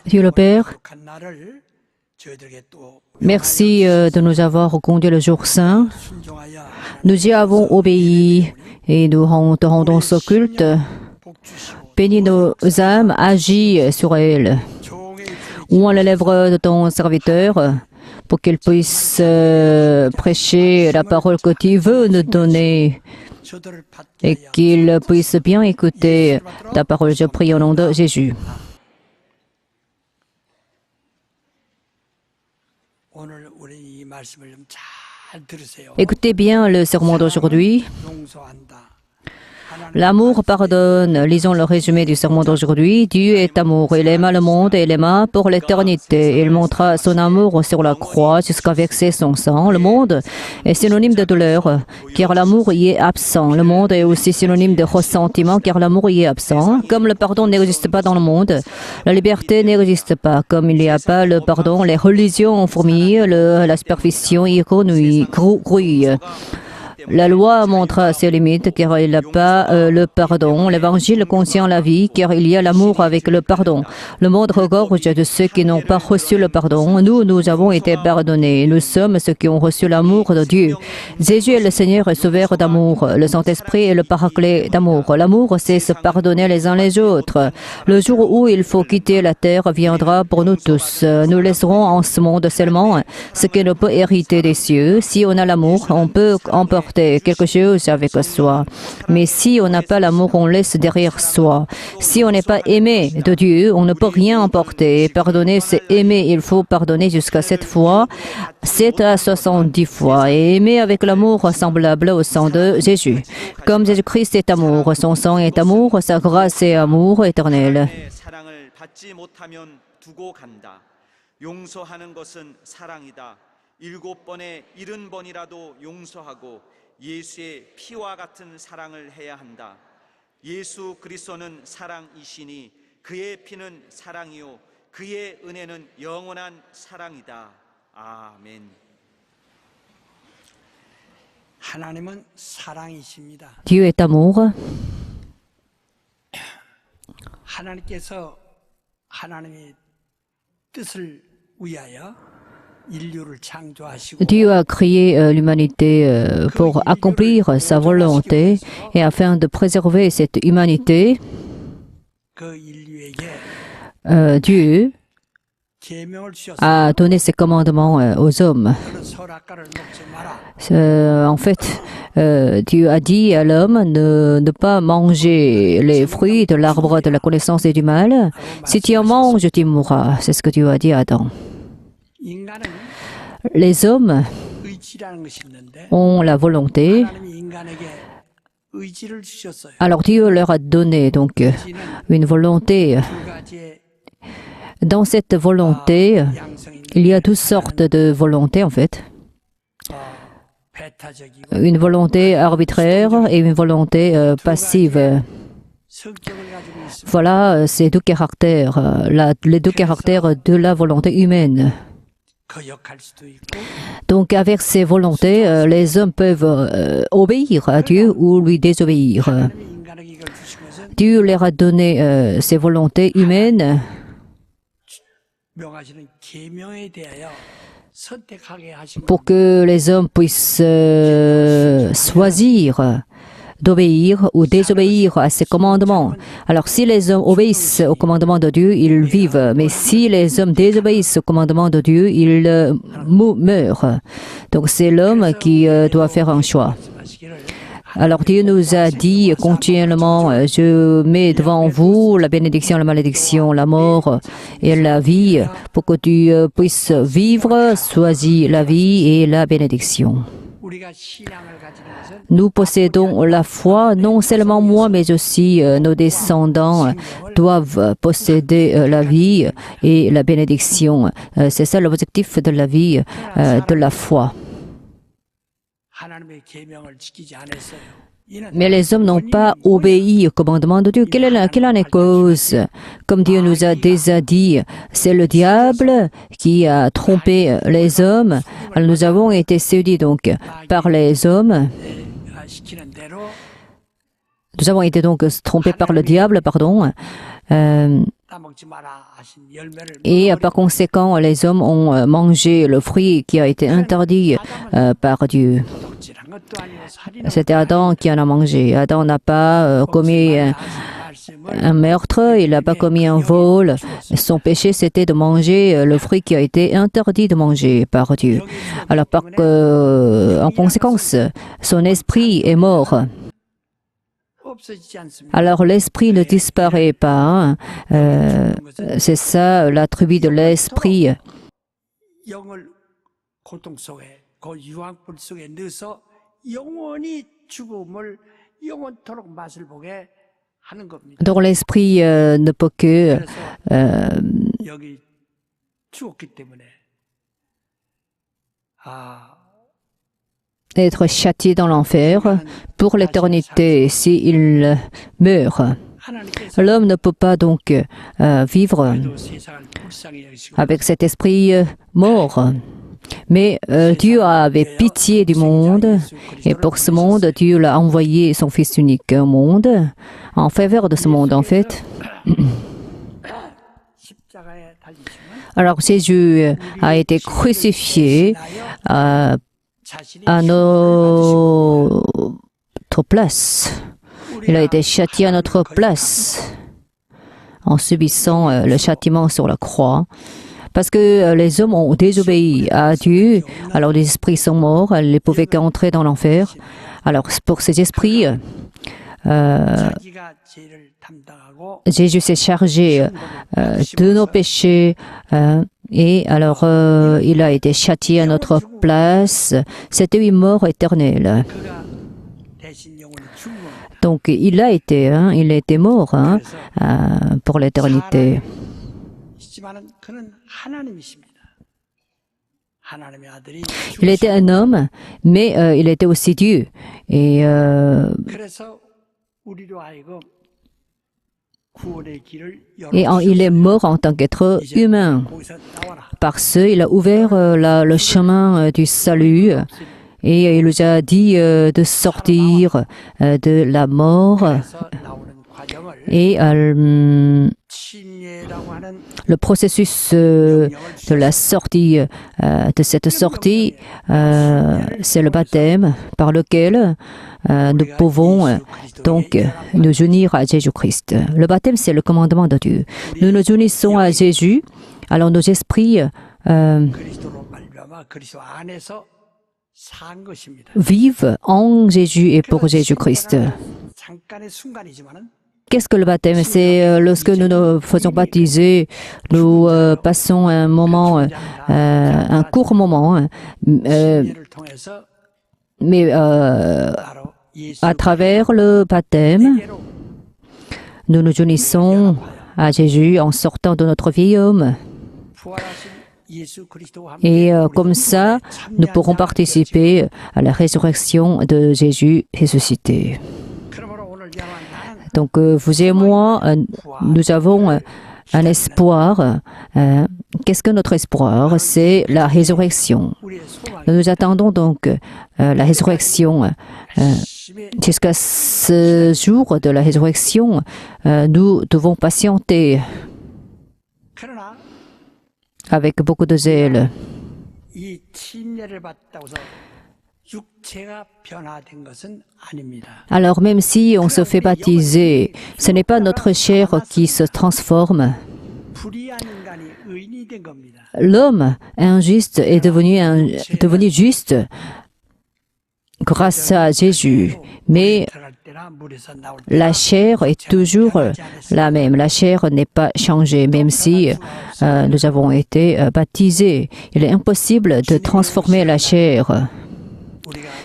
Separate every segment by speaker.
Speaker 1: Dieu le Père, merci de nous avoir conduits le jour saint. Nous y avons obéi et nous te rendons ce culte. Bénis nos âmes, agis sur elles. Ouvre les lèvres de ton serviteur pour qu'il puisse prêcher la parole que tu veux nous donner et qu'il puisse bien écouter ta parole. Je prie au nom de Jésus. Écoutez bien le sermon d'aujourd'hui. L'amour pardonne. Lisons le résumé du sermon d'aujourd'hui. Dieu est amour. Il aima le monde et l'aima pour l'éternité. Il montra son amour sur la croix jusqu'à verser son sang. Le monde est synonyme de douleur, car l'amour y est absent. Le monde est aussi synonyme de ressentiment, car l'amour y est absent. Comme le pardon n'existe pas dans le monde, la liberté n'existe pas. Comme il n'y a pas le pardon, les religions fourmillent, la superstition y grouille. La loi montre ses limites car il n'a pas le pardon. L'évangile contient la vie car il y a l'amour avec le pardon. Le monde regorge de ceux qui n'ont pas reçu le pardon. Nous avons été pardonnés. Nous sommes ceux qui ont reçu l'amour de Dieu. Jésus est le Seigneur et Sauveur d'amour. Le Saint-Esprit est le Paraclet d'amour. L'amour, c'est se pardonner les uns les autres. Le jour où il faut quitter la terre viendra pour nous tous. Nous laisserons en ce monde seulement ce qui ne peut hériter des cieux. Si on a l'amour, on peut emporter quelque chose avec soi. Mais si on n'a pas l'amour, on laisse derrière soi. Si on n'est pas aimé de Dieu, on ne peut rien emporter. Pardonner, c'est aimer. Il faut pardonner jusqu'à 7 fois, 7 à 70 fois. Et aimer avec l'amour semblable au sang de Jésus. Comme Jésus-Christ est amour, son sang est amour, sa grâce est amour éternel.
Speaker 2: 예수의 피와 같은 사랑을 해야 한다. 예수 그리스도는 사랑이시니 그의 피는 사랑이요 그의 은혜는 영원한 사랑이다. 아멘. 하나님은 사랑이십니다.
Speaker 1: Dieu est amour.
Speaker 2: 하나님께서 하나님의 뜻을 위하여
Speaker 1: Dieu a créé l'humanité pour accomplir sa volonté et afin de préserver cette humanité, Dieu a donné ses commandements aux hommes. En fait, Dieu a dit à l'homme de ne pas manger les fruits de l'arbre de la connaissance et du mal. Si tu en manges, tu mourras. C'est ce que Dieu a dit à Adam. Les hommes ont la volonté. Alors Dieu leur a donné donc une volonté. Dans cette volonté, il y a toutes sortes de volontés en fait. Une volonté arbitraire et une volonté passive. Voilà ces deux caractères, les deux caractères de la volonté humaine. Donc avec ces volontés, les hommes peuvent obéir à Dieu ou lui désobéir. Dieu leur a donné ces volontés humaines pour que les hommes puissent choisir d'obéir ou désobéir à ses commandements. Alors si les hommes obéissent aux commandements de Dieu, ils vivent. Mais si les hommes désobéissent aux commandements de Dieu, ils meurent. Donc c'est l'homme qui doit faire un choix. Alors Dieu nous a dit continuellement, je mets devant vous la bénédiction, la malédiction, la mort et la vie, pour que tu puisses vivre, choisis la vie et la bénédiction. Nous possédons la foi, non seulement moi, mais aussi nos descendants doivent posséder la vie et la bénédiction. C'est ça l'objectif de la vie, de la foi. Mais les hommes n'ont pas obéi au commandement de Dieu. Quelle en est cause? Comme Dieu nous a déjà dit, c'est le diable qui a trompé les hommes. Alors nous avons été séduits donc par les hommes. Nous avons été donc trompés par le diable, pardon. Et par conséquent, les hommes ont mangé le fruit qui a été interdit par Dieu. C'était Adam qui en a mangé. Adam n'a pas commis un meurtre, il n'a pas commis un vol. Son péché, c'était de manger le fruit qui a été interdit de manger par Dieu. Alors, en conséquence, son esprit est mort. Alors, l'esprit ne disparaît pas. C'est ça l'attribut de l'esprit. Donc l'esprit ne peut que être châtié dans l'enfer pour l'éternité s'il meurt. L'homme ne peut pas donc vivre avec cet esprit mort. Mais Dieu avait pitié du monde, et pour ce monde, Dieu l'a envoyé son Fils unique au monde, en faveur de ce monde en fait. Alors Jésus a été crucifié à notre place. Il a été châtié à notre place en subissant le châtiment sur la croix. Parce que les hommes ont désobéi à Dieu, alors les esprits sont morts, ils ne pouvaient qu'entrer dans l'enfer. Alors pour ces esprits, Jésus s'est chargé de nos péchés et alors il a été châtié à notre place. C'était une mort éternelle. Donc il a été mort pour l'éternité. Il était un homme, mais il était aussi Dieu. Et il est mort en tant qu'être humain. Parce qu'il a ouvert le chemin du salut et il nous a dit de sortir de la mort. Et le processus de la sortie, de cette sortie, c'est le baptême par lequel nous pouvons donc nous unir à Jésus-Christ. Le baptême, c'est le commandement de Dieu. Nous nous unissons à Jésus, alors nos esprits vivent en Jésus et pour Jésus-Christ. Qu'est-ce que le baptême? C'est lorsque nous nous faisons baptiser, nous passons un moment, un court moment, mais à travers le baptême, nous nous unissons à Jésus en sortant de notre vieil homme. Et comme ça, nous pourrons participer à la résurrection de Jésus ressuscité. Donc, vous et moi, nous avons un espoir. Qu'est-ce que notre espoir? C'est la résurrection. Nous attendons donc la résurrection. Jusqu'à ce jour de la résurrection, nous devons patienter avec beaucoup de zèle. Alors même si on se fait baptiser, ce n'est pas notre chair qui se transforme. L'homme injuste est devenu juste grâce à Jésus. Mais la chair est toujours la même. La chair n'est pas changée, même si nous avons été baptisés. Il est impossible de transformer la chair.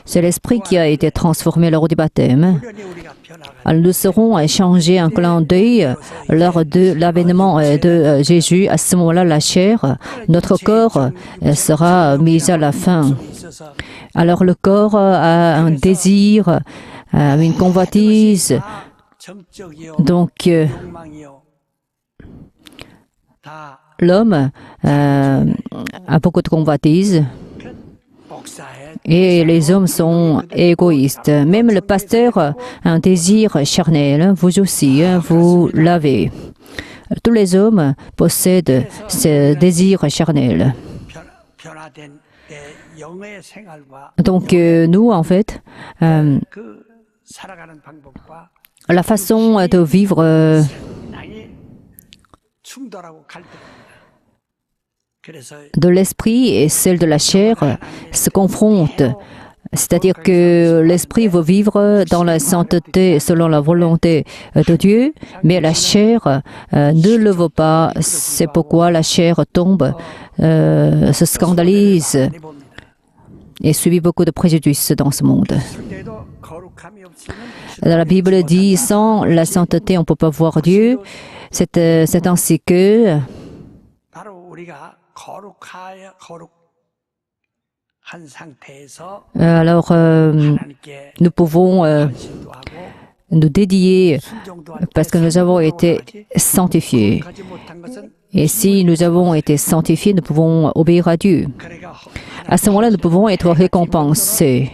Speaker 1: C'est l'esprit qui a été transformé lors du baptême. Alors, nous serons changés en clin d'œil lors de l'avènement de Jésus. À ce moment-là, la chair, notre corps sera mis à la fin. Alors le corps a un désir, une convoitise. Donc l'homme a beaucoup de convoitises. Et les hommes sont égoïstes. Même le pasteur a un désir charnel. Vous aussi, vous l'avez. Tous les hommes possèdent ce désir charnel.
Speaker 2: 변화된 내 영의 생활과
Speaker 1: Donc nous, en fait,
Speaker 2: 그 살아가는 방법과
Speaker 1: la façon de vivre
Speaker 2: 상당히 충돌하고 갈등합니다. 그래서
Speaker 1: de l'esprit et celle de la chair se confrontent. C'est-à-dire que l'esprit veut vivre dans la sainteté selon la volonté de Dieu, mais la chair ne le veut pas. C'est pourquoi la chair tombe, se scandalise et subit beaucoup de préjudices dans ce monde.
Speaker 2: 그때도 거룩함이 없이는
Speaker 1: La Bible dit, sans la sainteté, on ne peut pas voir Dieu. C'est ainsi que
Speaker 2: 바로 우리가 거룩한 상태에서
Speaker 1: alors
Speaker 2: 하나님께
Speaker 1: nous pouvons
Speaker 2: 헌신도 하고
Speaker 1: nous dédier
Speaker 2: 순종도 할
Speaker 1: parce que nous avons été sanctifiés.
Speaker 2: 하지 못한 것은
Speaker 1: Et si nous avons été sanctifiés, nous pouvons obéir à Dieu.
Speaker 2: 그래가
Speaker 1: À ce moment-là, nous pouvons être récompensés.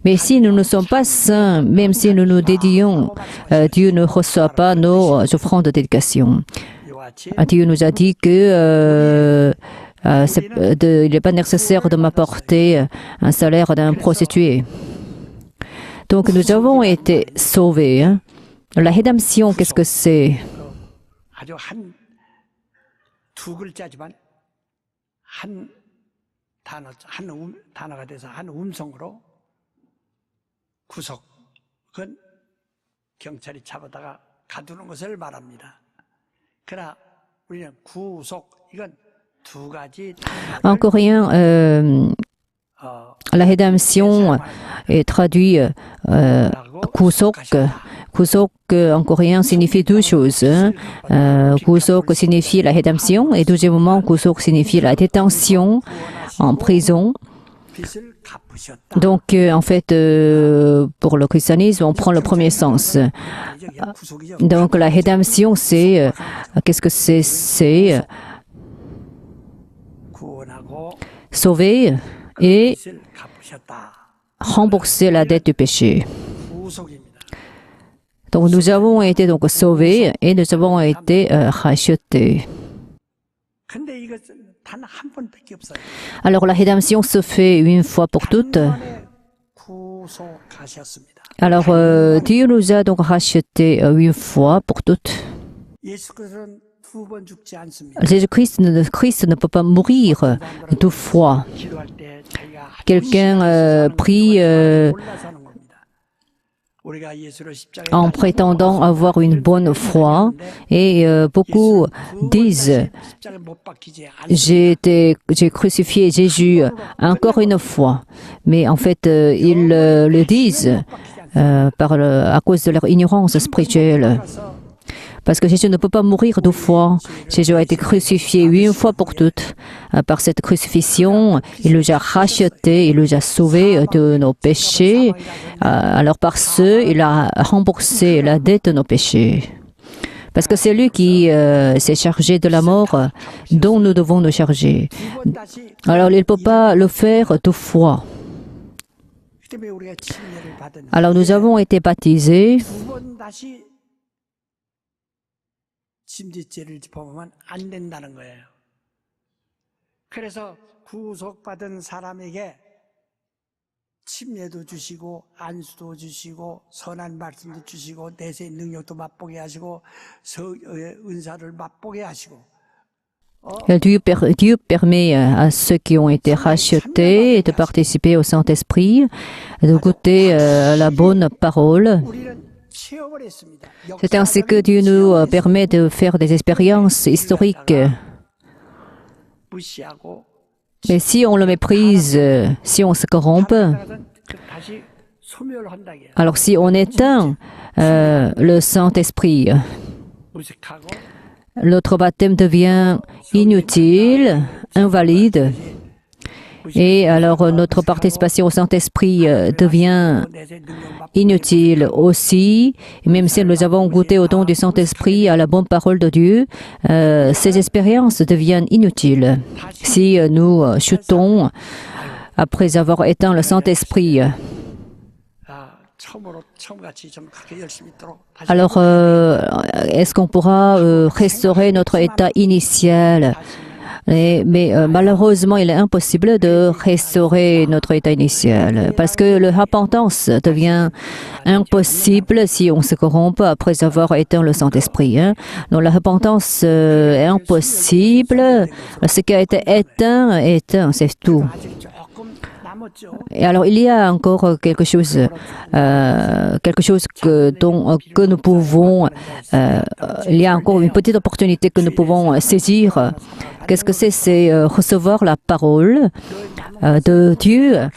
Speaker 1: Mais si nous ne sommes pas saints, même si nous nous dédions, Dieu ne reçoit pas nos offrandes de dédication.
Speaker 2: 이와 같이
Speaker 1: Dieu nous a dit que il n'est pas nécessaire de m'apporter un salaire d'un prostitué. Donc nous avons été sauvés. Hein. La rédemption, qu'est-ce que c'est?
Speaker 2: 아주 두 글자지만 한 단어가 돼서 한 음성으로 구속은 경찰이 잡아다가 가두는 것을 말합니다. 그러나 우리는 구속 이건 두 가지
Speaker 1: En coréen, la rédemption est traduit kusok. Kusok en coréen signifie deux choses. Kusok signifie la rédemption et deuxièmement, kusok signifie la détention en prison.
Speaker 2: 빚을 갚으셨다.
Speaker 1: Donc, en fait, pour le christianisme, on prend le premier sens.
Speaker 2: 이게 구속이죠.
Speaker 1: Donc, la rédemption, c'est... qu'est-ce que c'est? C'est
Speaker 2: 구원하고
Speaker 1: sauver et
Speaker 2: 빚을 갚으셨다.
Speaker 1: rembourser la dette du péché.
Speaker 2: 구속입니다.
Speaker 1: Donc, nous avons été donc sauvés et nous avons été rachetés.
Speaker 2: 근데 이것은 단 한 번밖에 없어요.
Speaker 1: Alors, la rédemption se fait une fois pour toutes.
Speaker 2: 단번에 구속하셨습니다.
Speaker 1: Alors, Dieu nous a donc rachetés une fois pour toutes.
Speaker 2: 예수께서는 두 번 죽지 않습니다.
Speaker 1: Jésus-Christ ne peut pas mourir deux fois.
Speaker 2: 기도할 때 자기가
Speaker 1: Quelqu'un prie
Speaker 2: 몰라서 하는 겁니다. 우리가 예수를 십자가에
Speaker 1: en prétendant avoir une bonne foi et beaucoup disent
Speaker 2: 십자가에 못 박히지 않
Speaker 1: j'ai crucifié Jésus encore une fois. Mais en fait, ils le disent à cause de leur ignorance spirituelle. Parce que Jésus ne peut pas mourir deux fois. Jésus a été crucifié une fois pour toutes. Par cette crucifixion, il nous a rachetés, il nous a sauvés de nos péchés. Alors par ce, il a remboursé la dette de nos péchés. Parce que c'est lui qui s'est chargé de la mort dont nous devons nous charger.
Speaker 2: 두번 다시
Speaker 1: Alors il ne peut pas le faire deux fois.
Speaker 2: 그 때문에 우리가 침례를 받은
Speaker 1: Alors nous avons été baptisés.
Speaker 2: 두번 다시 침지죄를 짚어보면 안 된다는 거예요. 그래서 구속받은 사람에게 침례도 주시고 안수도 주시고 선한 말씀도 주시고 내세의 능력도 맛보게 하시고 은사를 맛보게 하시고
Speaker 1: Dieu permet à ceux qui ont été rachetés de participer au Saint-Esprit, de goûter la bonne parole.
Speaker 2: 우리는 체험을 했습니다.
Speaker 1: C'est ainsi que Dieu nous permet de faire des expériences historiques.
Speaker 2: 무시하고
Speaker 1: Mais si on le méprise, si on se corrompt,
Speaker 2: 다시 소멸한다.
Speaker 1: alors si on éteint le Saint-Esprit,
Speaker 2: 무식하고
Speaker 1: notre baptême devient inutile, invalide, et alors notre participation au Saint-Esprit devient
Speaker 2: 내세 능력 맛
Speaker 1: inutile aussi. Même si nous avons goûté au don du Saint-Esprit, à la bonne parole de Dieu, ces expériences deviennent inutiles. Si nous chutons après avoir éteint le Saint-Esprit,
Speaker 2: 처음같이 좀 그렇게 열심히 있도록 다시
Speaker 1: Alors, est-ce qu'on pourra restaurer notre état initial? Mais malheureusement, il est impossible de restaurer notre état initial parce que le repentance devient impossible si on se corrompt après avoir éteint le Saint-Esprit. Hein. Donc la repentance est impossible. Ce qui a été éteint, éteint, c'est tout.
Speaker 2: 아직 조금 남았죠.
Speaker 1: Et alors, il y a encore quelque chose que nous pouvons, il y a encore une petite opportunité que nous pouvons saisir. Qu'est-ce que c'est? C'est recevoir la parole de Dieu.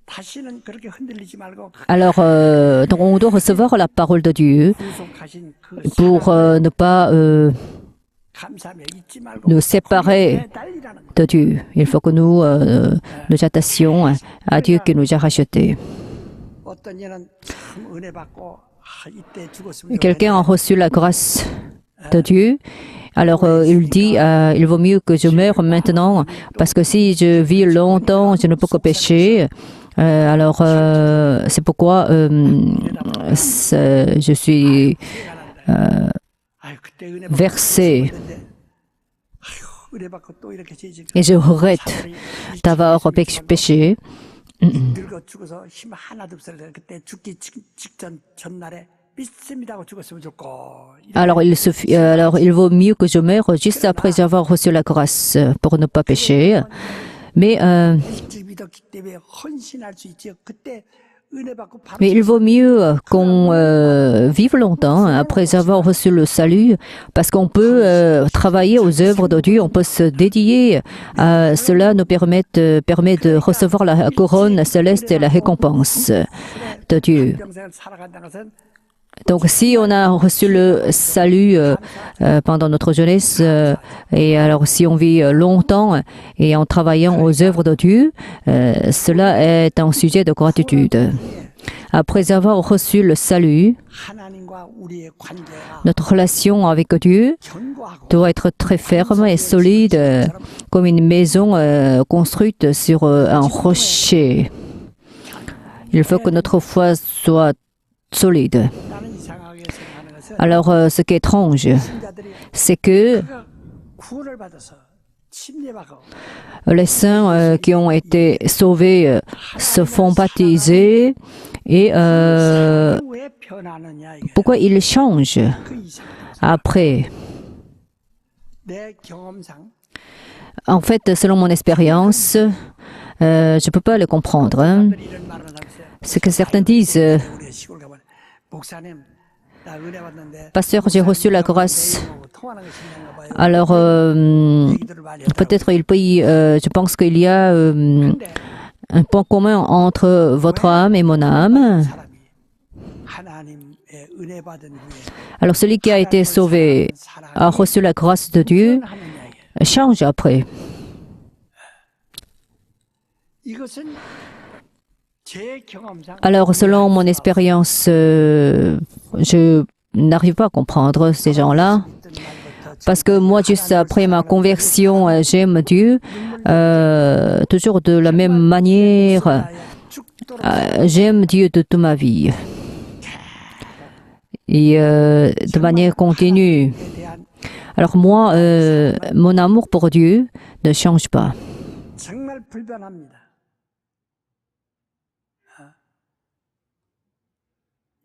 Speaker 2: 다시는 그렇게 흔들리지 말고
Speaker 1: Alors, donc on doit recevoir la parole de Dieu
Speaker 2: 구속하신 그
Speaker 1: pour ne pas
Speaker 2: 감사하며 잊지 말고
Speaker 1: nous séparer
Speaker 2: 달리라는 거.
Speaker 1: de Dieu. Il faut que nous nous attassions à Dieu qui nous a rachetés.
Speaker 2: 어떤 이는 참 은혜 받고 이때 죽었으면
Speaker 1: Quelqu'un a reçu la grâce de Dieu. Alors il dit, il vaut mieux que je meure maintenant, parce que si je vis longtemps, je ne peux que pécher. Alors c'est pourquoi je suis
Speaker 2: 아유, 그때 은혜
Speaker 1: versé
Speaker 2: 은혜 받고 또 이렇게 죄짓고
Speaker 1: et je regrette d'avoir péché.
Speaker 2: 늙어 죽어서 힘 하나도 없어서 그때 죽기 직전 전날에 믿습니다 하고 죽었으면 좋고
Speaker 1: Alors il vaut mieux que je meure juste après avoir reçu la grâce pour ne pas pécher. Mais
Speaker 2: 일찍 믿었기 때문에 헌신할 수 있지. 그때 은혜 받고 바로
Speaker 1: il vaut mieux qu'on vive longtemps après avoir reçu le salut, parce qu'on peut travailler aux œuvres de Dieu, on peut se dédier. Cela nous permet de recevoir la couronne céleste et la récompense de Dieu.
Speaker 2: 평생을 살아간다는 것은
Speaker 1: Donc, si on a reçu le salut pendant notre jeunesse, et alors si on vit longtemps et en travaillant aux œuvres de Dieu, cela est un sujet de gratitude. Après avoir reçu le salut,
Speaker 2: 하나님과 우리의 관계가
Speaker 1: notre relation avec Dieu
Speaker 2: 견고하고
Speaker 1: doit être très ferme et solide, comme une maison construite sur un rocher. Il faut que notre foi soit solide.
Speaker 2: 나는 이상하게 생각하는 것은
Speaker 1: Alors, ce qui est étrange,
Speaker 2: 신자들이
Speaker 1: c'est que
Speaker 2: 구원을 받아서 침례받고
Speaker 1: les saints qui ont été sauvés se font baptiser et
Speaker 2: 왜 변하느냐 이게
Speaker 1: pourquoi ils changent
Speaker 2: 그 이상하다.
Speaker 1: après?
Speaker 2: 내 경험상
Speaker 1: En fait, selon mon expérience, je ne peux pas le comprendre. Hein.
Speaker 2: 사람들이 이런 말을 하면서
Speaker 1: Ce que certains disent,
Speaker 2: 우리 시골 가면 목사님 나 은혜 받는데
Speaker 1: Pasteur, j'ai reçu la grâce.
Speaker 2: 내일하고 통하는 게 신기한가 봐요.
Speaker 1: Alors,
Speaker 2: 얘기들을 많이 하더라고요.
Speaker 1: peut-être je pense qu'il y a
Speaker 2: 근데
Speaker 1: un point commun entre votre âme et mon âme.
Speaker 2: 사람이 하나님의 은혜 받은 후에
Speaker 1: Alors, celui qui a été sauvé a reçu la grâce de Dieu,
Speaker 2: 하느냐 이게.
Speaker 1: change après.
Speaker 2: 이것은 제 경험상
Speaker 1: Alors, selon mon expérience, je n'arrive pas à comprendre ces gens-là. Parce que moi, juste après ma conversion, j'aime Dieu toujours de la même manière. J'aime Dieu de toute ma vie. Et de manière continue.
Speaker 2: 대한
Speaker 1: Alors moi, mon amour pour Dieu ne change pas.
Speaker 2: 정말 불변합니다.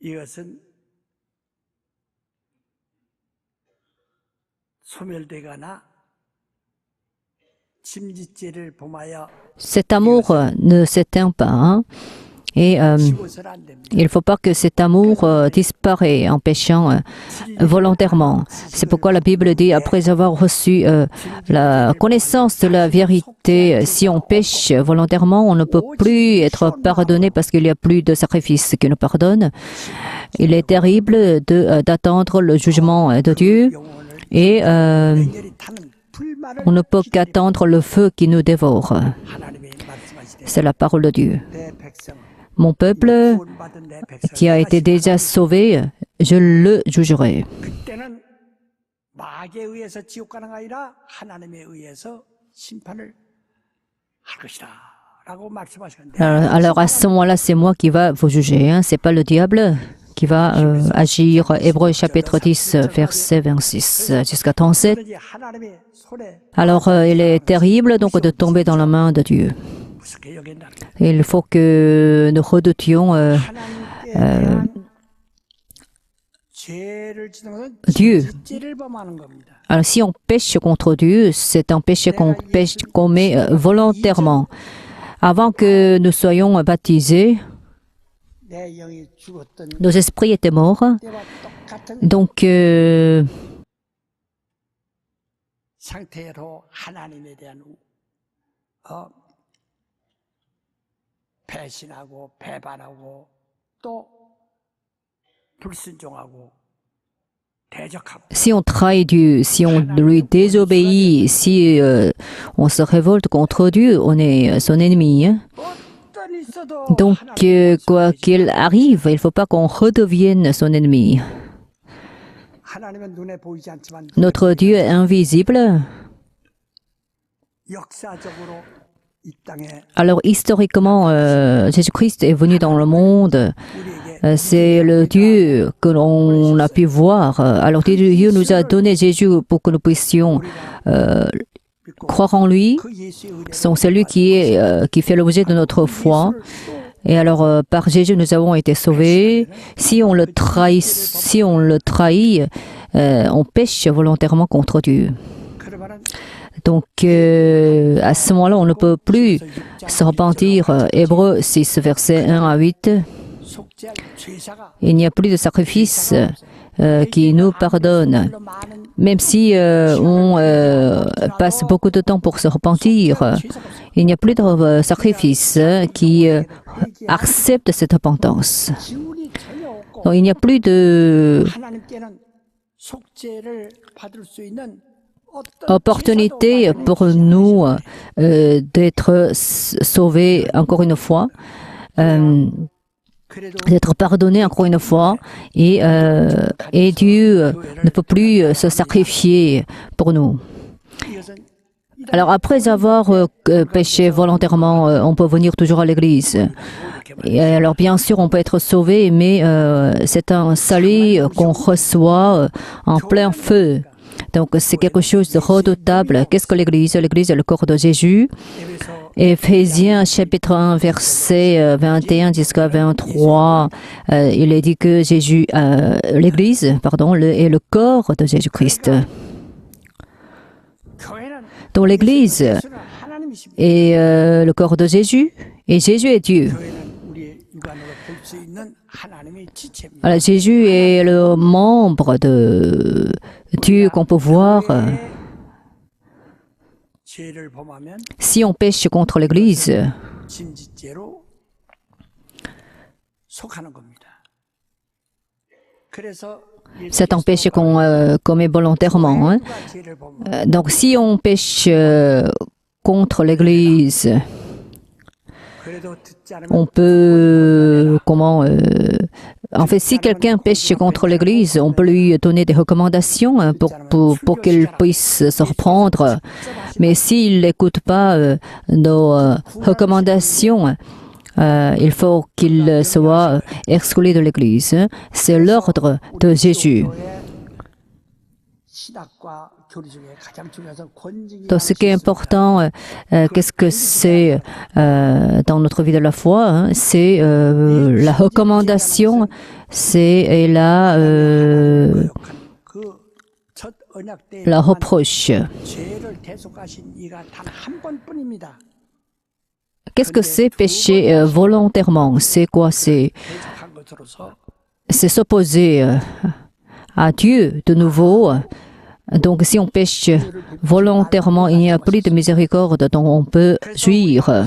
Speaker 2: 이것은 소멸되거나 짐짓죄를 범하여
Speaker 1: Cet amour ne s'éteint pas. Hein. Et
Speaker 2: 지워서는 안 됩니다.
Speaker 1: il ne faut pas que cet amour disparaisse en péchant volontairement. C'est pourquoi la Bible dit, après avoir reçu la connaissance de la vérité, si on pêche volontairement, on ne peut plus être pardonné parce qu'il n'y a plus de sacrifice qui nous pardonne. Il est terrible d'attendre le jugement de Dieu et
Speaker 2: 열이 타는 불만을
Speaker 1: on ne peut qu'attendre le feu qui nous dévore.
Speaker 2: 하나님의 말씀하시되
Speaker 1: C'est la parole de Dieu.
Speaker 2: 내 백성
Speaker 1: Mon peuple
Speaker 2: 구원받은 내 백성
Speaker 1: qui a été déjà sauvé, je le jugerai.
Speaker 2: 그때는 마귀에 의해서 지옥 가는 게 아니라 하나님에 의해서 심판을 할 것이다. 라고 말씀하셨는데
Speaker 1: Alors à ce moment-là, c'est moi qui va vous juger, hein, c'est pas le diable qui va agir. Hébreux chapitre 10, verset 26 jusqu'à 37.
Speaker 2: 그러지 하나님의 손에
Speaker 1: Alors il est terrible donc de tomber dans la main de Dieu.
Speaker 2: 무섭게 여긴다는 거예요.
Speaker 1: Il faut que nous redoutions
Speaker 2: 하나님께 대한 죄를 짓는 것은
Speaker 1: Dieu.
Speaker 2: 죄를 범하는 겁니다.
Speaker 1: Alors si on pêche contre Dieu, c'est un péché qu'on commet volontairement. Avant que nous soyons baptisés,
Speaker 2: 내 영이 죽었던
Speaker 1: nos esprits étaient morts.
Speaker 2: 때와 똑같은
Speaker 1: Donc
Speaker 2: 상태로 하나님에 대한 배신하고 배반하고 또 불순종하고 대적하고
Speaker 1: si on trahit Dieu, si on lui désobéit, si on se révolte contre Dieu, on est son ennemi. Hein.
Speaker 2: 어떤 있어도
Speaker 1: Donc quoi qu'il arrive, il ne faut pas qu'on redevienne son ennemi.
Speaker 2: 하나님은 눈에 보이지 않지만
Speaker 1: Notre Dieu est invisible.
Speaker 2: 역사적으로 이 땅에
Speaker 1: Alors historiquement, Jésus-Christ est venu dans le monde.
Speaker 2: 우리에게
Speaker 1: C'est le Dieu que l'on a pu voir. Alors Dieu nous a donné Jésus pour que nous puissions
Speaker 2: 믿고
Speaker 1: croire en lui.
Speaker 2: 그 예수의 은혜로
Speaker 1: Donc c'est lui qui fait l'objet de notre foi. Et alors par Jésus nous avons été sauvés. Si on le trahit, on pêche volontairement contre Dieu.
Speaker 2: 그러면은
Speaker 1: Donc à ce moment-là, on ne peut plus se repentir. Hébreux 6, versets 1 à 8.
Speaker 2: 속죄할 죄사가
Speaker 1: Il n'y a plus de sacrifice qui nous pardonne.
Speaker 2: 별로 많은
Speaker 1: Même si on passe beaucoup de temps pour se repentir,
Speaker 2: 죄사가 없어요.
Speaker 1: il n'y a plus de sacrifice qui accepte cette repentance.
Speaker 2: 기운이 전혀 없고
Speaker 1: Donc, il n'y a plus de
Speaker 2: 하나님께는 속죄를 받을 수 있는 어떤
Speaker 1: opportunité
Speaker 2: 제사도
Speaker 1: pour
Speaker 2: 마련해
Speaker 1: nous d'être sauvés encore une fois,
Speaker 2: 그래도
Speaker 1: d'être pardonnés encore une fois, et Dieu ne peut plus se sacrifier pour nous.
Speaker 2: 이것은
Speaker 1: Alors après avoir péché volontairement, on peut venir toujours à l'église. Et alors bien sûr, on peut être sauvé, mais c'est un salut qu'on reçoit en plein feu. Donc c'est quelque chose de redoutable. Qu'est-ce que l'église? L'église est le corps de Jésus. Éphésiens chapitre 1, verset 21 jusqu'à 23, il est dit que Jésus, l'église, est le corps de Jésus-Christ.
Speaker 2: 교회는
Speaker 1: Donc l'église
Speaker 2: 예수는 하나님이십니다.
Speaker 1: est le corps de Jésus et Jésus est Dieu.
Speaker 2: 교회는 우리의 육안으로 볼 수 있는 하나님의 지체입니다.
Speaker 1: Alors Jésus est le membre de Dieu qu'on peut voir.
Speaker 2: 죄를 범하면
Speaker 1: Si on pêche contre l'église,
Speaker 2: 짐짓죄로 속하는 겁니다. 그래서
Speaker 1: c'est un péché qu'on commet volontairement. Hein.
Speaker 2: 누가 죄를 범하면
Speaker 1: Donc si on pêche contre l'église,
Speaker 2: 그래도 듣지 않으면
Speaker 1: on peut en fait, si quelqu'un pêche contre l'église, on peut lui donner des recommandations hein, pour qu'il puisse se reprendre. Mais s'il n'écoute pas nos recommandations, il faut qu'il soit exclu de l'église. C'est l'ordre de Jésus.
Speaker 2: 신학과 교리 중에 가장 중요한 권징이
Speaker 1: Donc, ce qui est important, qu'est-ce que c'est dans notre vie de la foi, hein, c'est la recommandation, c'est
Speaker 2: 그첫 언약 때
Speaker 1: la reproche.
Speaker 2: 죄를 대속하신 이가 단 한 번뿐입니다.
Speaker 1: Qu'est-ce que c'est pécher volontairement? C'est quoi? C'est
Speaker 2: 대적한 것으로서
Speaker 1: s'opposer à Dieu de nouveau. Donc, si on pêche volontairement, il n'y a plus de miséricorde dont on peut jouir.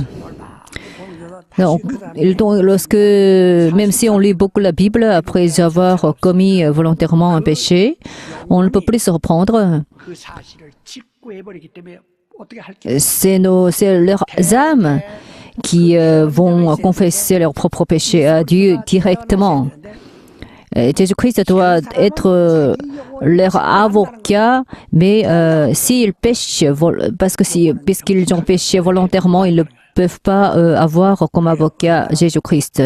Speaker 1: Donc, même si on lit beaucoup la Bible, après avoir commis volontairement un péché, on ne peut plus se reprendre.
Speaker 2: 그 사실을 직구해버리기 때문에 어떻게 할 게
Speaker 1: C'est leurs âmes qui vont confesser leurs propres péchés à Dieu directement. Jésus-Christ doit être leur avocat, mais s'ils pêchent, puisqu'ils ont péché volontairement, ils ne peuvent pas avoir comme avocat Jésus-Christ.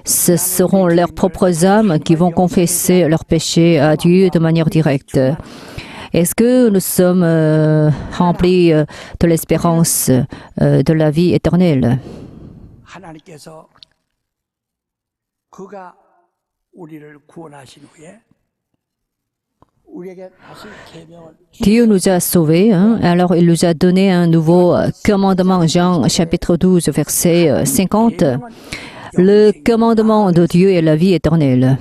Speaker 1: Ce seront leurs propres âmes qui vont confesser leurs péchés à Dieu de manière directe. Est-ce que nous sommes remplis de l'espérance de la vie éternelle?
Speaker 2: 하나님께서 그가 우리를 구원하신 후에 우리에게 다시 계명을
Speaker 1: Dieu nous a sauvés, hein? Alors il nous a donné un nouveau commandement, Jean chapitre 12, verset 50. Le commandement de Dieu est la vie éternelle.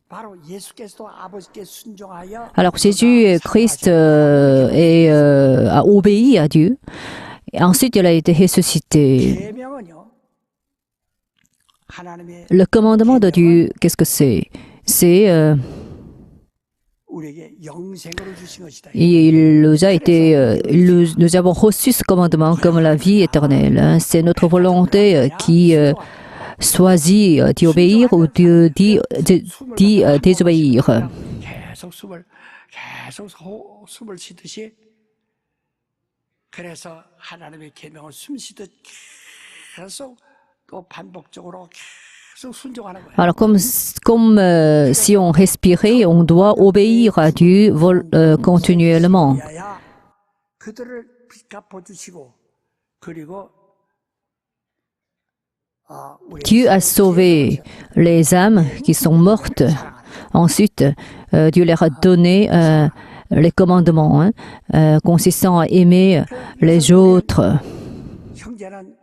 Speaker 2: 바로 예수께서 아버지께 순종하여
Speaker 1: Alors Jésus-Christ a obéi à Dieu. Et ensuite, il a été ressuscité.
Speaker 2: 계명은요. 하나님의
Speaker 1: Le commandement de Dieu, qu'est-ce que c'est? C'est
Speaker 2: 우리에게 영생으로 주신 것이다.
Speaker 1: il nous a été, nous avons reçu ce commandement comme la vie éternelle. Hein. C'est notre volonté qui choisit d'y obéir ou d'y désobéir.
Speaker 2: 계속 숨을 쉬듯이 그래서 하나님의 계명을 숨쉬듯 계속 또 반복적으로 계속 순종하는 거예요.
Speaker 1: Alors comme si on respirait, on doit obéir à Dieu continuellement.
Speaker 2: 위하여 그들을 빚갚아 주시고 그리고
Speaker 1: Dieu a sauvé les âmes qui sont mortes. Ensuite, Dieu leur a donné les commandements consistant à aimer les autres.
Speaker 2: 형제는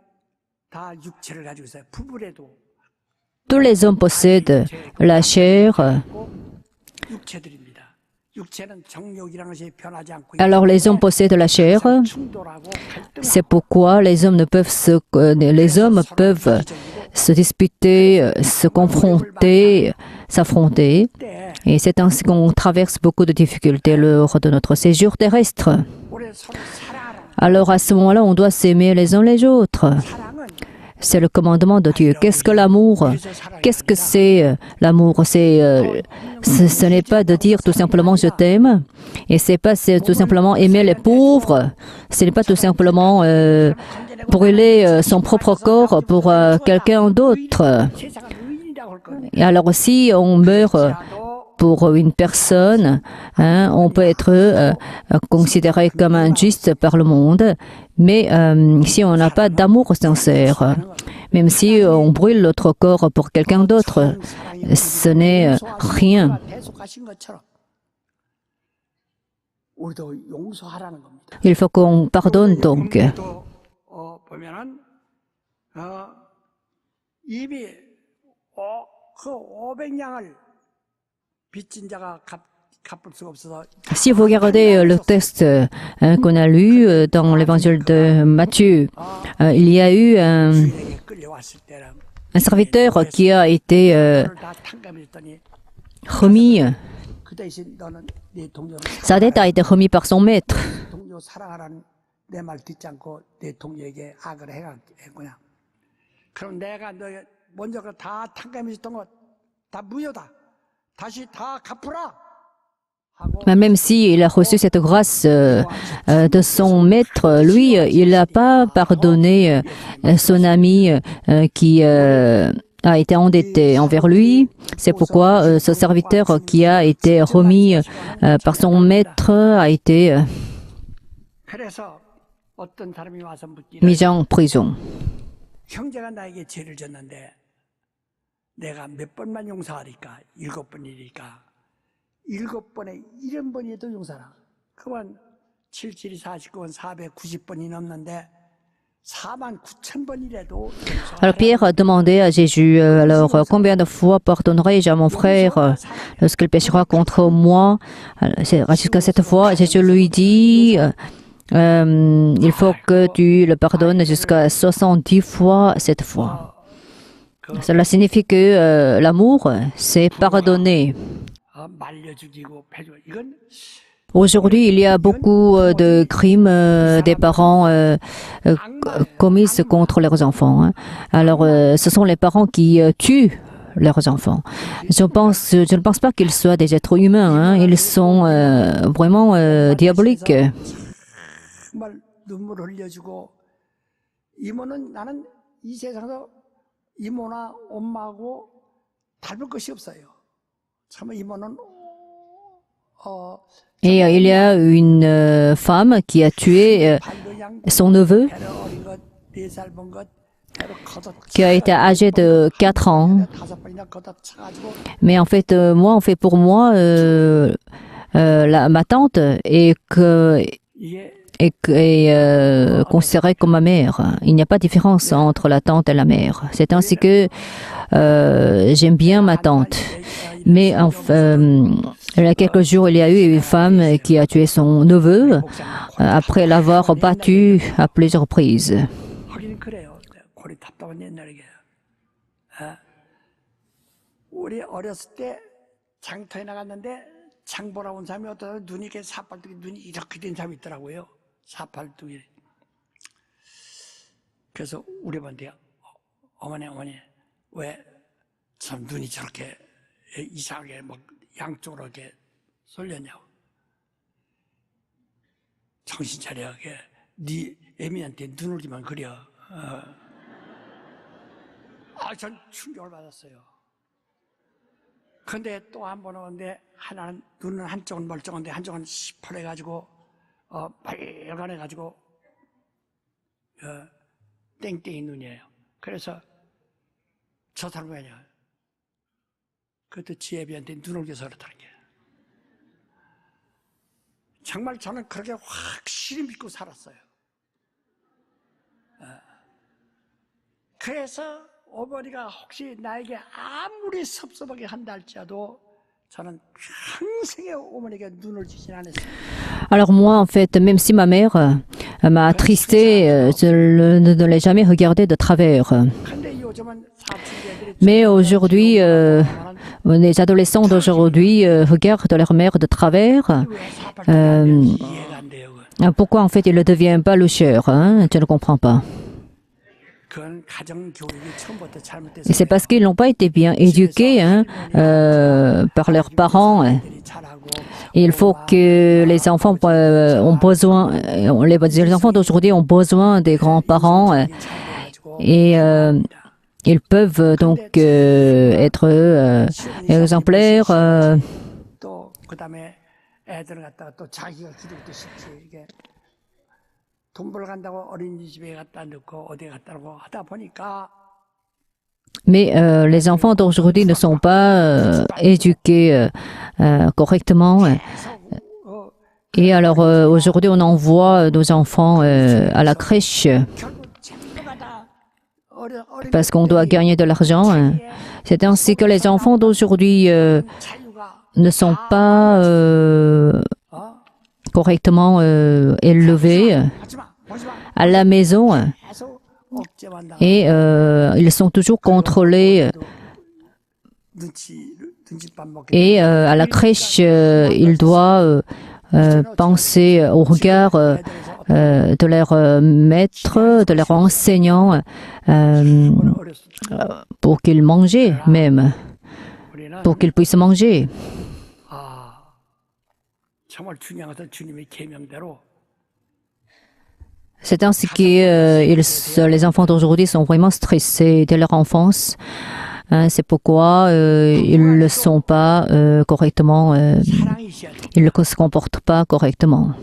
Speaker 2: 다 육체를 가지고 있어요. 부부래도
Speaker 1: Tous les hommes possèdent la chair.
Speaker 2: 육체들입니다. 육체는 정욕이라는 것이 변하지 않고
Speaker 1: Alors les hommes possèdent la chair.
Speaker 2: 충돌하고
Speaker 1: C'est pourquoi les hommes peuvent se disputer, se confronter, s'affronter. Et c'est ainsi qu'on traverse beaucoup de difficultés lors de notre séjour terrestre.
Speaker 2: 우리 서로 사랑하라.
Speaker 1: Alors à ce moment-là, on doit s'aimer les uns les autres.
Speaker 2: 사랑은
Speaker 1: C'est le commandement de Dieu. Qu'est-ce que l'amour? Qu'est-ce que c'est l'amour? Ce n'est pas de dire tout simplement je t'aime. Et c'est tout simplement aimer les pauvres. Ce n'est pas tout simplement brûler son propre corps pour quelqu'un d'autre.
Speaker 2: 세상은 의인이라고 할 거예요.
Speaker 1: Et alors si on meurt pour une personne, hein, on peut être considéré comme injuste par le monde, mais si on n'a pas d'amour sincère, même si on brûle notre corps pour quelqu'un d'autre, ce n'est rien.
Speaker 2: 대속하신 것처럼 우리도 용서하라는 겁니다.
Speaker 1: Il faut qu'on pardonne donc.
Speaker 2: 또 보면은 이미 그 500냥을 빚진 자가 갚을 수가 없어서
Speaker 1: Si vous regardez le texte qu'on a lu dans l'évangile de Matthieu, il y a eu
Speaker 2: 주인에게 끌려왔을 때는
Speaker 1: un serviteur qui a été
Speaker 2: 그를 다 탕감했더니
Speaker 1: remis,
Speaker 2: 그 대신 너는 네 동료를
Speaker 1: sa dette a été remise par son maître.
Speaker 2: 동료 사랑하라는 내 말 듣지 않고 내 동료에게 악을 했구나. 그럼 내가 너 먼저 다 탕감했던 것 다 무효다. 다시 다 갚으라.
Speaker 1: Mais même s'il a reçu cette grâce de son maître, lui, il n'a pas pardonné son ami qui a été endetté envers lui. C'est pourquoi ce serviteur qui a été remis par son maître a été
Speaker 2: 그래서 어떤 사람이 와서 묻기를
Speaker 1: mis en prison.
Speaker 2: 형제가 나에게 죄를 졌는데 내가 몇 번만 용서하리까? 7번이니까 7번에 70번이도 용서하라. 그만 77이 49번 490번이 넘는데 49,000번이라도
Speaker 1: Alors Pierre a demandé à Jésus, alors combien de fois pardonnerai-je à mon frère lorsqu'il péchera contre moi? Jusqu'à cette fois, Jésus lui dit, il faut que tu le pardonnes jusqu'à 70 fois cette fois. Cela signifie que l'amour, c'est pardonner.
Speaker 2: 말려죽이고 패주고 이건
Speaker 1: Aujourd'hui, il y a beaucoup de crimes des parents commis contre leurs enfants. Hein. Alors, ce sont les parents qui tuent leurs enfants. Je ne pense pas qu'ils soient des êtres humains. Hein. Ils sont vraiment diaboliques.
Speaker 2: 정말 눈물 흘려주고 이모는 나는 이 세상에서 이모나 엄마하고 닮을 것이 없어요. 참 이모는
Speaker 1: Et il y a une femme qui a tué son neveu,
Speaker 2: 배를 어린 것, 4살 본 것, 배를 걷어
Speaker 1: qui a été âgé de 4 ans.
Speaker 2: 5번이나 걷어 차가지고
Speaker 1: Mais en fait, moi, pour moi, ma tante
Speaker 2: 이게
Speaker 1: est considérée comme ma mère. Il n'y a pas de différence entre la tante et la mère. C'est ainsi que j'aime bien ma tante. Mais il y a quelques jours, il y a eu une femme qui a tué son neveu après l'avoir battu à plusieurs reprises.
Speaker 2: 하긴 그래요. 골이 답답한 옛날이게. 우리 어렸을 때 장터에 나갔는데 장 보러 온 사람이 어떤 눈이 이렇게 사팔뚝이 눈이 이렇게 된 사람이 있더라고요. 사팔뚝이. 그래서 우리 반대 어머니 왜 참 눈이 저렇게 이상하게 막 양쪽으로 이렇게 쏠렸냐고. 정신 차려. 네 애미한테 눈울기만 그려. 전 충격을 받았어요. 근데 또 한 번 오는데 하나는 눈은 한쪽은 멀쩡한데 한쪽은 시퍼래가지고 빨간해가지고 땡땡이 눈이에요. 그래서 저 사람이 왜냐? 그것도 지 애비한테 눈울겨서 그렇다는 게. 정말 저는 그렇게 확실히 믿고 살았어요. 그래서 어머니가 혹시 나에게 아무리 섭섭하게 한다 할지라도 저는 평생에 어머니에게 눈을 주진 않았어요.
Speaker 1: Alors moi, en fait, même si ma mère m'a attristé, je ne l'ai jamais regardé de travers.
Speaker 2: 근데 요즘은 사춘기애들이
Speaker 1: Mais aujourd'hui, les adolescents d'aujourd'hui regardent leur mère de travers.
Speaker 2: 왜 사팔뚝이 이해가 안 돼요.
Speaker 1: Pourquoi en fait il ne devient pas loucheur, hein? Je ne comprends pas.
Speaker 2: 그건 가정 교육이 처음부터
Speaker 1: Et
Speaker 2: 잘못돼서
Speaker 1: c'est parce qu'ils n'ont pas été bien éduqués hein, par leurs parents.
Speaker 2: 잘하고
Speaker 1: Il faut que les enfants ont besoin, les enfants d'aujourd'hui ont besoin des grands-parents et ils peuvent donc être exemplaires.
Speaker 2: 또 그다음에 애들 갖다가 또 자기가 기르기도 쉽지. 이게 돈 벌러 간다고 어린이집에 갖다 넣고 어디에 갖다 놓고 하다 보니까
Speaker 1: Mais les enfants d'aujourd'hui ne sont pas éduqués correctement. Et alors aujourd'hui, on envoie nos enfants à la crèche
Speaker 2: 결국 전부가 다 어린
Speaker 1: parce qu'on doit gagner de l'argent. C'est ainsi que les enfants d'aujourd'hui
Speaker 2: 자유가
Speaker 1: ne sont pas correctement élevés
Speaker 2: 하지마 보지마
Speaker 1: à la maison
Speaker 2: 계속 억제만 당하고
Speaker 1: et ils sont toujours contrôlés.
Speaker 2: 눈치밥 먹게
Speaker 1: Et à la crèche, il doit penser au regard de leur maître, de leur enseignant, pour qu'ils mangent même,
Speaker 2: 우리는
Speaker 1: pour qu'ils puissent manger.
Speaker 2: 정말 중요한 것은 주님의 계명대로
Speaker 1: C'est ainsi que les enfants d'aujourd'hui sont vraiment stressés dès leur enfance. C'est pourquoi ils ne sont pas correctement,
Speaker 2: 사랑이 있어야 돼.
Speaker 1: ils ne se comportent pas correctement.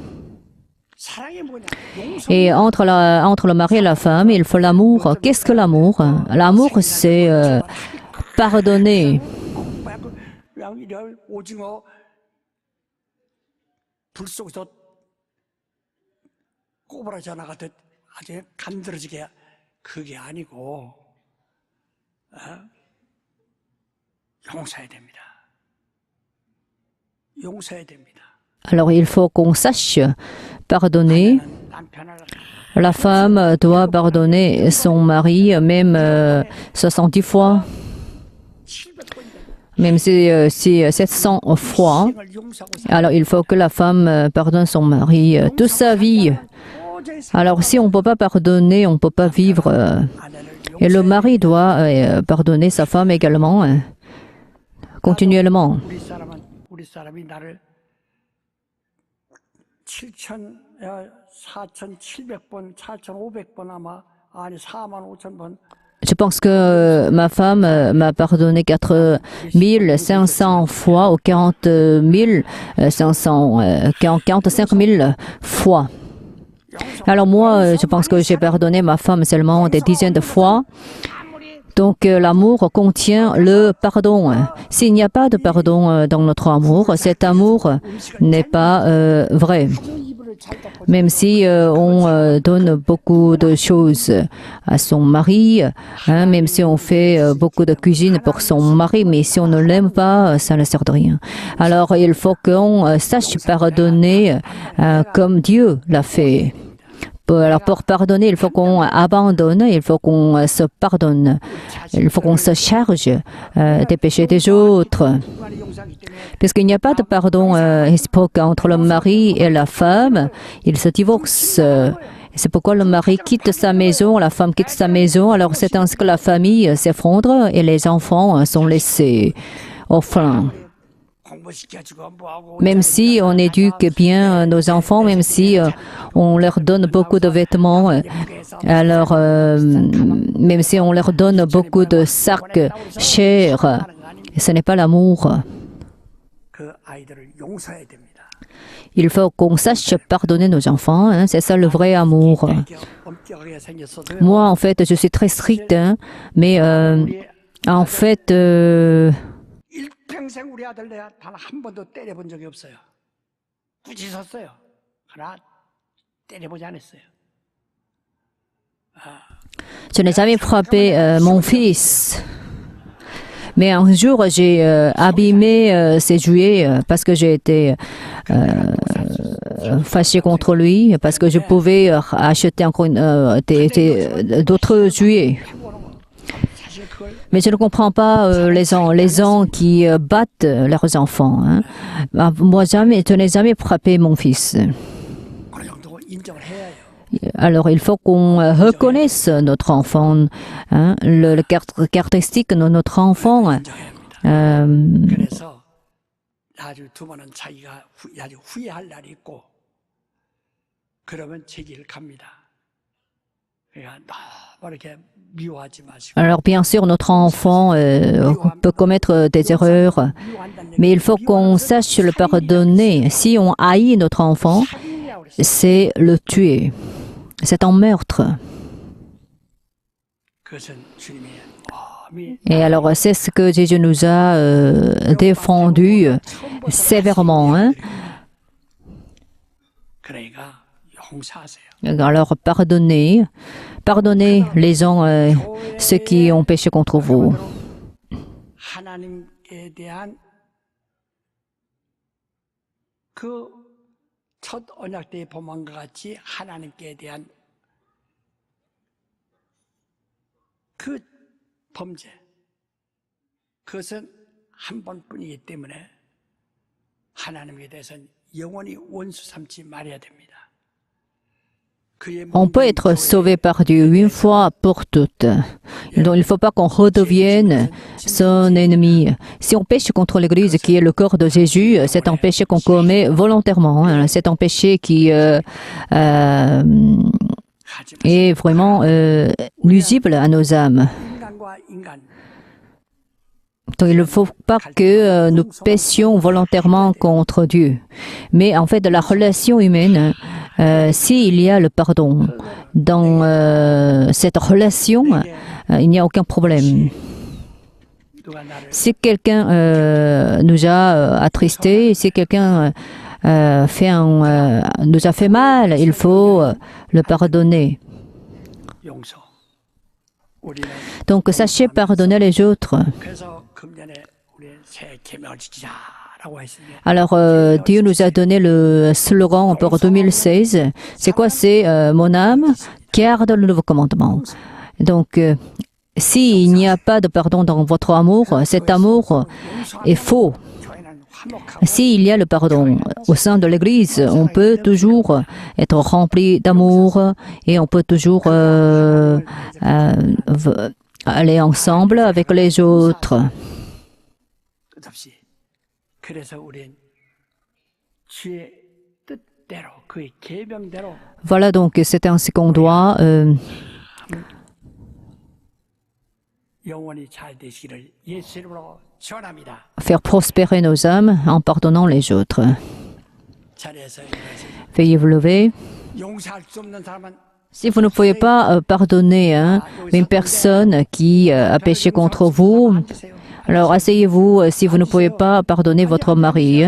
Speaker 2: 사랑이 뭐냐? 용서.
Speaker 1: Et entre le mari et la femme, il faut l'amour. Qu'est-ce que l'amour? L'amour, c'est pardonner.
Speaker 2: 이런 오징어 불 속에서 꼬부라 전화 같은 아주 간드러지게 그게 아니고 용서해야 됩니다. 용서해야 됩니다.
Speaker 1: Alors il faut qu'on sache pardonner.
Speaker 2: 남편을
Speaker 1: La femme doit pardonner son mari même 70 fois,
Speaker 2: 700번이나
Speaker 1: même si 700 fois.
Speaker 2: 인생을 용서하고
Speaker 1: Alors il faut que la femme pardonne son mari toute sa vie.
Speaker 2: 도저히
Speaker 1: Alors si on ne peut pas pardonner, on ne peut pas vivre.
Speaker 2: 아내를
Speaker 1: Et le mari doit pardonner sa femme également, continuellement.
Speaker 2: 우리 사람이 나를 4,700번, 4,500번 아마 아니 4만 5천 번
Speaker 1: Je pense que ma femme m'a pardonné 4500 fois ou 45 000 fois. Alors moi, je pense que j'ai pardonné ma femme seulement des dizaines de fois. Donc l'amour contient le pardon. S'il n'y a pas de pardon dans notre amour, cet amour n'est pas vrai. Même si on donne beaucoup de choses à son mari, même si on fait beaucoup de cuisine pour son mari, mais si on ne l'aime pas, ça ne sert de rien. Alors il faut qu'on sache pardonner comme Dieu l'a fait. Alors pour pardonner, il faut qu'on abandonne, il faut qu'on se pardonne, il faut qu'on se charge des péchés des autres. Puisqu'il n'y a pas de pardon réciproque entre le mari et la femme, ils se divorcent. C'est pourquoi le mari quitte sa maison, la femme quitte sa maison. Alors c'est ainsi que la famille s'effondre et les enfants sont laissés orphelins. Même si on éduque bien nos enfants, même si on leur donne beaucoup de vêtements, alors même si on leur donne beaucoup de sacs chers, ce n'est pas l'amour. Il faut qu'on sache pardonner nos enfants, hein, c'est ça le vrai amour. Moi, en fait, je suis très stricte, hein, mais en fait,
Speaker 2: 일평생 우리 아들 내가 단 한 번도 때려본 적이 없어요. 부딪혔어요. 하나 때려보지 않았어요.
Speaker 1: je n'ai jamais frappé mon fils. Mais un jour, j'ai abîmé ses jouets parce que j'ai été fâchée contre lui, parce que je pouvais acheter encore d'autres jouets. Mais je ne comprends pas les gens qui battent leurs enfants. Hein. Moi, je n'ai jamais frappé mon fils. Alors, il faut qu'on reconnaisse notre enfant, hein, le caractéristique de notre enfant.
Speaker 2: 나중에 두면은 자기가 아주 후회할 날이 있고 그러면 제 길 갑니다. 그러니까 너무 이렇게 미워하지 마시고.
Speaker 1: Alors bien sûr, notre enfant peut commettre des erreurs, mais il faut qu'on sache le pardonner. Si on haït notre enfant, c'est le tuer. C'est un meurtre.
Speaker 2: 그것은 주님의
Speaker 1: Et alors, c'est ce que Jésus nous a défendu sévèrement. Hein? Alors, pardonnez les gens, ceux qui ont péché contre vous.
Speaker 2: 하나님께 대한 그 첫 언약 때의 법만과 같이 하나님께 대한 그 범죄, 그것은 한 번뿐이기 때문에 하나님에 대해서는 영원히 원수 삼지 말아야 됩니다.
Speaker 1: On peut être sauvé par Dieu une fois pour toutes. Donc il ne faut pas qu'on redevienne son ennemi. Si on pêche contre l'Église qui est le corps de Jésus, c'est un péché qu'on commet volontairement. Hein. C'est un péché qui est vraiment nuisible à nos âmes. Donc, il ne faut pas que nous péchions volontairement contre Dieu. Mais en fait, de la relation humaine, s'il y a le pardon dans cette relation, il n'y a aucun problème. Si quelqu'un nous a attristés, si quelqu'un nous a fait mal, il faut le pardonner. Donc, sachez pardonner les autres. Alors, Dieu nous a donné le slogan pour 2016. C'est quoi? C'est mon âme garde le nouveau commandement. Donc, s'il n'y a pas de pardon dans votre amour, cet amour est faux. S'il y a le pardon au sein de l'Église, on peut toujours être rempli d'amour et on peut toujours aller ensemble avec les autres. Voilà donc c'est ainsi qu'on doit
Speaker 2: 영원히 잘 되시기를 예수 이름으로 축원합니다.
Speaker 1: faire prospérer nos âmes en pardonnant les autres.
Speaker 2: 자리에서 일어나시죠.
Speaker 1: Veuillez vous lever.
Speaker 2: 용서할 수 없는 사람은
Speaker 1: Si vous ne pouvez pas pardonner une personne qui a péché contre vous, alors asseyez-vous si vous ne pouvez pas pardonner votre mari.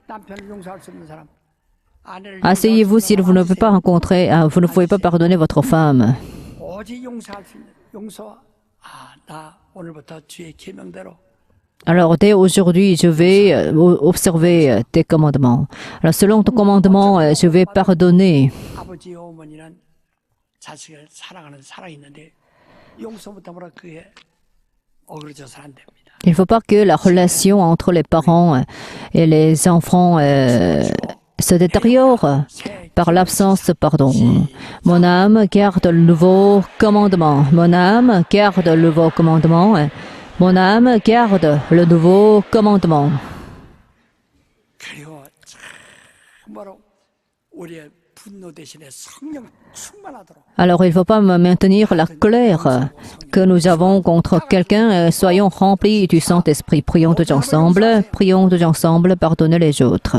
Speaker 2: 남편을 용서할 수 없는 사람.
Speaker 1: Asseyez-vous si vous ne pouvez pas rencontrer, vous ne pouvez pas pardonner votre femme.
Speaker 2: 오직 용서할 수 있는 용서. 나 오늘부터 주의 계명대로
Speaker 1: Alors, dès aujourd'hui, je vais observer tes commandements. Alors, selon ton commandement, je vais pardonner.
Speaker 2: 아버지 어머니는 자식을 사랑하는 사랑이 있는데 용서 못하면 그게 어그러져서 안 됩니다.
Speaker 1: Il ne faut pas que la relation entre les parents et les enfants se détériore par l'absence de pardon. Mon âme garde le nouveau commandement. Mon âme garde le nouveau commandement. Mon âme garde le nouveau commandement.
Speaker 2: 그리고 참으로 우리의 분노 대신에 성령 충만하도록.
Speaker 1: Alors, il ne faut pas maintenir la colère que nous avons contre quelqu'un. Soyons remplis du Saint-Esprit. Prions tous ensemble, pardonnez les autres.